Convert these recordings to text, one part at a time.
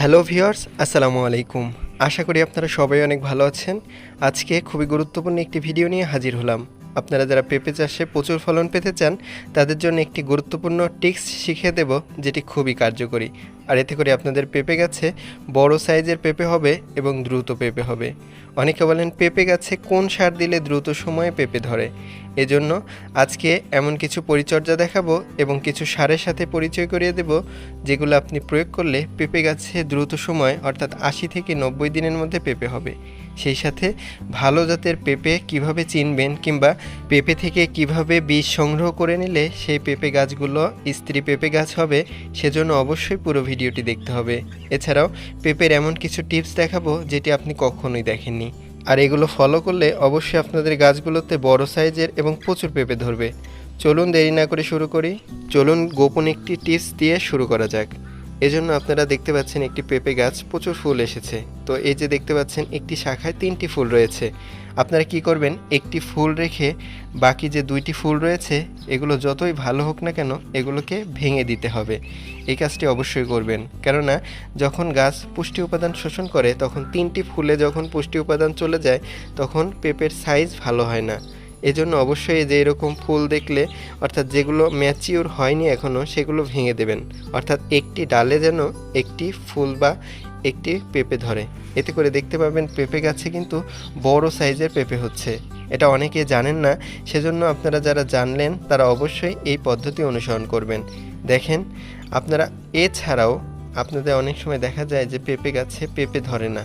Hello viewers, আসসালামু আলাইকুম। আশা করি আপনারা সবাই অনেক ভালো আছেন। আজকে খুবই গুরুত্বপূর্ণ একটি ভিডিও নিয়ে হাজির হলাম। আপনারা যারা পেঁপে চাষে প্রচুর ফলন পেতে চান তাদের জন্য একটি গুরুত্বপূর্ণ টিপস শিখিয়ে দেব, যেটি খুবই কার্যকরী। আর এতে করে আপনাদের পেঁপে গাছে বড় সাইজের পেঁপে হবে এবং দ্রুত পেঁপে হবে। অনেকে বলেন পেঁপে গাছে কোন সার দিলে দ্রুত সময়ে পেঁপে ধরে। এজন্য আজকে এমন কিছু পরিচর্যা দেখাবো এবং কিছু সারের সাথে পরিচয় করিয়ে দেব, যেগুলো আপনি প্রয়োগ করলে পেঁপে গাছে দ্রুত সময় অর্থাৎ ৮০ থেকে ৯০ দিনের মধ্যে পেঁপে হবে। সেই সাথে ভালো জাতের পেঁপে কিভাবে চিনবেন কিংবা পেঁপে থেকে কিভাবে বীজ সংগ্রহ করে নিলে সেই পেঁপে গাছগুলো স্ত্রী পেঁপে গাছ হবে, সেজন্য অবশ্যই পুরো ভিডিওটি দেখতে হবে। এছাড়াও পেঁপের এমন কিছু টিপস দেখাবো যেটি আপনি কখনোই দেখেননি। আর এগুলো ফলো করলে অবশ্যই আপনাদের গাছগুলোতে বড় সাইজের এবং প্রচুর পেঁপে ধরবে। চলুন দেরি না করে শুরু করি। চলুন গোপন একটি টিপস দিয়ে শুরু করা যাক। এজন্য আপনারা দেখতে পাচ্ছেন একটি পেঁপে গাছ প্রচুর ফুল এসেছে। তো এই যে দেখতে পাচ্ছেন একটি শাখায় ৩টি ফুল রয়েছে। আপনারা কি করবেন, একটি ফুল রেখে বাকি যে 2টি ফুল রয়েছে এগুলো যতই ভালো হোক না কেন এগুলোকে ভেঙে দিতে হবে। এই কাজটি অবশ্যই করবেন, কেননা যখন গাছ পুষ্টি উপাদান শোষণ করে তখন 3টি ফুলে যখন পুষ্টি উপাদান চলে যায় তখন পেঁপের সাইজ ভালো হয় না। এজন্য অবশ্যই যে এরকম ফুল দেখলে অর্থাৎ যেগুলো ম্যাচিওর হয়নি এখনও সেগুলো ভেঙে দেবেন, অর্থাৎ একটি ডালে যেন একটি ফুল বা একটি পেঁপে ধরে। এতে করে দেখতে পাবেন পেঁপে গাছে কিন্তু বড় সাইজের পেঁপে হচ্ছে। এটা অনেকে জানেন না, সেজন্য আপনারা যারা জানলেন তারা অবশ্যই এই পদ্ধতি অনুসরণ করবেন। দেখেন আপনারা, এছাড়াও আপনাদের অনেক সময় দেখা যায় যে পেঁপে গাছে পেঁপে ধরে না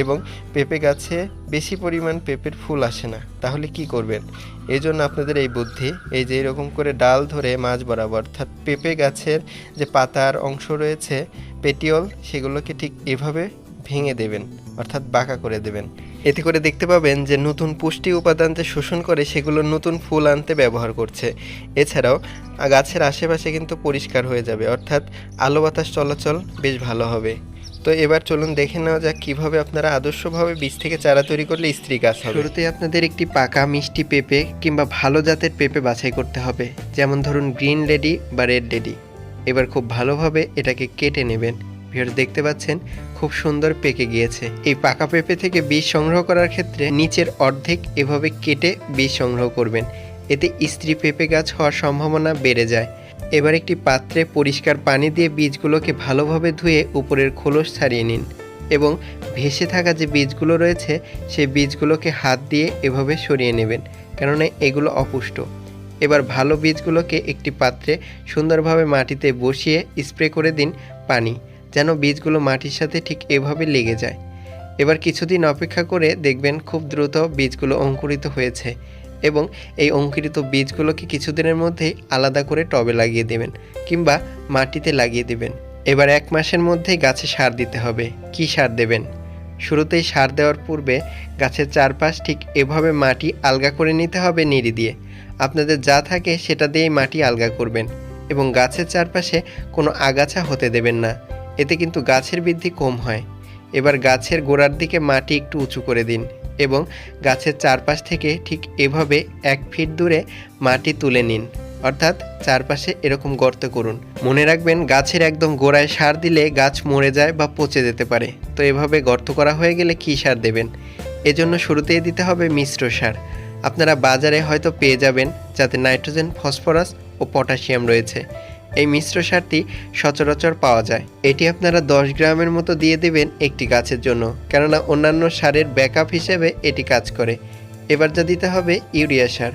এবং পেঁপে গাছে বেশি পরিমাণ পেঁপের ফুল আসে না। তাহলে কি করবেন? এই জন্য আপনাদের এই বুদ্ধি, এই যে এরকম করে ডাল ধরে মাঝ বরাবর অর্থাৎ পেঁপে গাছের যে পাতার অংশ রয়েছে পেটিওল, সেগুলোকে ঠিক এভাবে ভেঙে দেবেন অর্থাৎ বাঁকা করে দেবেন। এতে করে দেখতে পাবেন যে নতুন পুষ্টি উপাদান যে শোষণ করে সেগুলো নতুন ফুল আনতে ব্যবহার করছে। এছাড়াও গাছের আশেপাশে কিন্তু পরিষ্কার হয়ে যাবে, অর্থাৎ আলো বাতাস চলাচল বেশ ভালো হবে। তো এবার চলুন দেখে নেওয়া যাক কীভাবে আপনারা আদর্শভাবে বীজ থেকে চারা তৈরি করলে স্ত্রী গাছ হবে। শুরুতেই আপনাদের একটি পাকা মিষ্টি পেঁপে কিংবা ভালো জাতের পেঁপে বাছাই করতে হবে, যেমন ধরুন গ্রিন লেডি বা রেড লেডি। এবার খুব ভালোভাবে এটাকে কেটে নেবেন। ভিউয়ার্স দেখতে পাচ্ছেন খুব সুন্দর পেকে গিয়েছে। এই পাকা পেঁপে থেকে বীজ সংগ্রহ করার ক্ষেত্রে নিচের অর্ধেক এভাবে কেটে বীজ সংগ্রহ করবেন, এতে স্ত্রী পেঁপে গাছ হওয়ার সম্ভাবনা বেড়ে যায়। এবার একটি পাত্রে পরিষ্কার পানি দিয়ে বীজগুলোকে ভালোভাবে ধুয়ে উপরের খোলস ছাড়িয়ে নিন এবং ভেসে থাকা যে বীজগুলো রয়েছে সেই বীজগুলোকে হাত দিয়ে এভাবে সরিয়ে নেবেন, কেননা এগুলো অপুষ্ট। এবার ভালো বীজগুলোকে একটি পাত্রে সুন্দরভাবে মাটিতে বসিয়ে স্প্রে করে দিন পানি, যেন বীজগুলো মাটির সাথে ঠিক এভাবে লেগে যায়। এবার কিছুদিন অপেক্ষা করে দেখবেন খুব দ্রুত বীজগুলো অঙ্কুরিত হয়েছে এবং এই অঙ্কুরিত বীজগুলোকে কিছুদিনের মধ্যেই আলাদা করে টবে লাগিয়ে দেবেন কিংবা মাটিতে লাগিয়ে দেবেন। এবার 1 মাসের মধ্যেই গাছে সার দিতে হবে। কি সার দেবেন? শুরুতেই সার দেওয়ার পূর্বে গাছের চারপাশ ঠিক এভাবে মাটি আলগা করে নিতে হবে নিড়ি দিয়ে। আপনাদের যা থাকে সেটা দিয়েই মাটি আলগা করবেন এবং গাছের চারপাশে কোনো আগাছা হতে দেবেন না, এতে কিন্তু গাছের বৃদ্ধি কম হয়। এবার গাছের গোড়ার দিকে মাটি একটু উঁচু করে দিন এবং গাছের চারপাশ থেকে ঠিক এভাবে 1 ফিট দূরে মাটি তুলে নিন, অর্থাৎ চারপাশে এরকম গর্ত করুন। মনে রাখবেন গাছের একদম গোড়ায় সার দিলে গাছ মরে যায় বা পচে যেতে পারে। তো এভাবে গর্ত করা হয়ে গেলে কী সার দেবেন? এজন্য শুরুতেই দিতে হবে মিশ্র সার। আপনারা বাজারে হয়তো পেয়ে যাবেন, যাতে নাইট্রোজেন, ফসফরাস ও পটাশিয়াম রয়েছে। এই মিশ্র সারটি সচরাচর পাওয়া যায়। এটি আপনারা 10 গ্রামের মতো দিয়ে দেবেন একটি গাছের জন্য, কেননা অন্যান্য সারের ব্যাকআপ হিসেবে এটি কাজ করে। এবার যা দিতে হবে ইউরিয়া সার।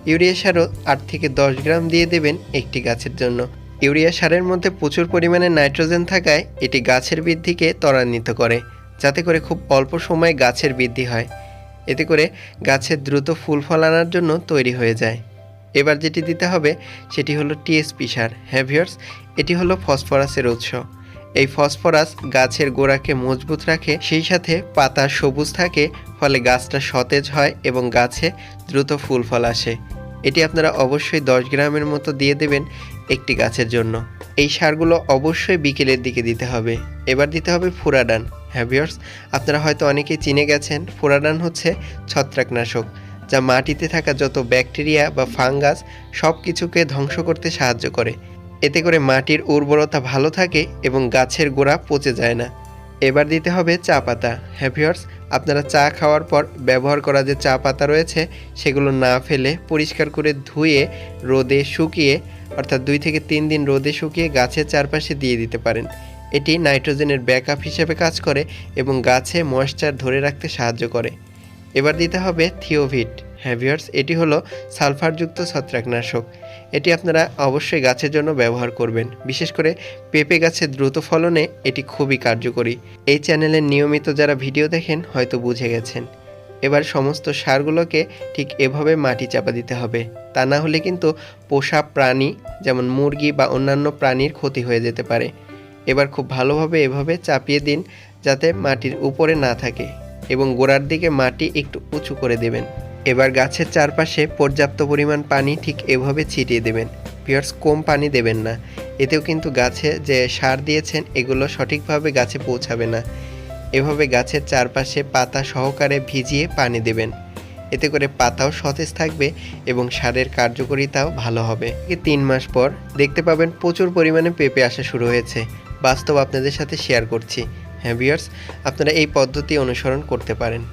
ইউরিয়া সারও 8 থেকে 10 গ্রাম দিয়ে দেবেন একটি গাছের জন্য। ইউরিয়া সারের মধ্যে প্রচুর পরিমাণে নাইট্রোজেন থাকায় এটি গাছের বৃদ্ধিকে ত্বরান্বিত করে, যাতে করে খুব অল্প সময়ে গাছের বৃদ্ধি হয়। এতে করে গাছের দ্রুত ফুল ফল আনার জন্য তৈরি হয়ে যায়। এবার যেটি দিতে হবে সেটি হলো টিএসপি সার। হ্যাঁ ভিউয়ার্স, এটি হলো ফসফরাসের উৎস। এই ফসফরাস গাছের গোড়াকে মজবুত রাখে, সেই সাথে পাতা সবুজ থাকে, ফলে গাছটা সতেজ হয় এবং গাছে দ্রুত ফুল ফল আসে। এটি আপনারা অবশ্যই 10 গ্রামের মতো দিয়ে দেবেন একটি গাছের জন্য। এই সারগুলো অবশ্যই বিকেলের দিকে দিতে হবে। এবার দিতে হবে ফুরাডান। হ্যাঁ ভিউয়ার্স, আপনারা হয়তো অনেকেই চিনে গেছেন, ফুরাডান হচ্ছে ছত্রাকনাশক, যা মাটিতে থাকা যত ব্যাকটেরিয়া বা ফাঙ্গাস সব কিছুকে ধ্বংস করতে সাহায্য করে। এতে করে মাটির উর্বরতা ভালো থাকে এবং গাছের গোড়া পচে যায় না। এবার দিতে হবে চা পাতা। হ্যাঁ ভিউয়ার্স, আপনারা চা খাওয়ার পর ব্যবহার করা যে চা পাতা রয়েছে সেগুলো না ফেলে পরিষ্কার করে ধুয়ে রোদে শুকিয়ে অর্থাৎ 2 থেকে 3 দিন রোদে শুকিয়ে গাছের চারপাশে দিয়ে দিতে পারেন। এটি নাইট্রোজেনের ব্যাকআপ হিসেবে কাজ করে এবং গাছে ময়েশ্চার ধরে রাখতে সাহায্য করে। এবার দিতে হবে থিওভিট। হ্যাঁ ভিউয়ার্স, এটি হলো সালফারযুক্ত ছত্রাকনাশক। এটি আপনারা অবশ্যই গাছের জন্য ব্যবহার করবেন। বিশেষ করে পেঁপে গাছের দ্রুত ফলনে এটি খুবই কার্যকরী। এই চ্যানেলের নিয়মিত যারা ভিডিও দেখেন হয়তো বুঝে গেছেন। এবার সমস্ত সারগুলোকে ঠিক এভাবে মাটি চাপা দিতে হবে, তা না হলে কিন্তু পোষা প্রাণী যেমন মুরগি বা অন্যান্য প্রাণীর ক্ষতি হয়ে যেতে পারে। এবার খুব ভালোভাবে এভাবে চাপিয়ে দিন যাতে মাটির উপরে না থাকে এবং গোড়ার দিকে মাটি একটু উঁচু করে দেবেন। এবার গাছের চারপাশে পর্যাপ্ত পরিমাণ পানি ঠিক এভাবে ছিটিয়ে দেবেন। ভিউয়ার্স, কম পানি দেবেন না, এতেও কিন্তু গাছে যে সার দিয়েছেন এগুলো সঠিকভাবে গাছে পৌঁছাবে না। এভাবে গাছের চারপাশে পাতা সহকারে ভিজিয়ে পানি দেবেন। এতে করে পাতাও সতেজ থাকবে এবং সারের কার্যকারিতাও ভালো হবে। 3 মাস পর দেখতে পাবেন প্রচুর পরিমাণে পেঁপে আসা শুরু হয়েছে। বাস্তব আপনাদের সাথে শেয়ার করছি। হ্যাঁ ভিউয়ার্স, আপনারা এই পদ্ধতি অনুসরণ করতে পারেন।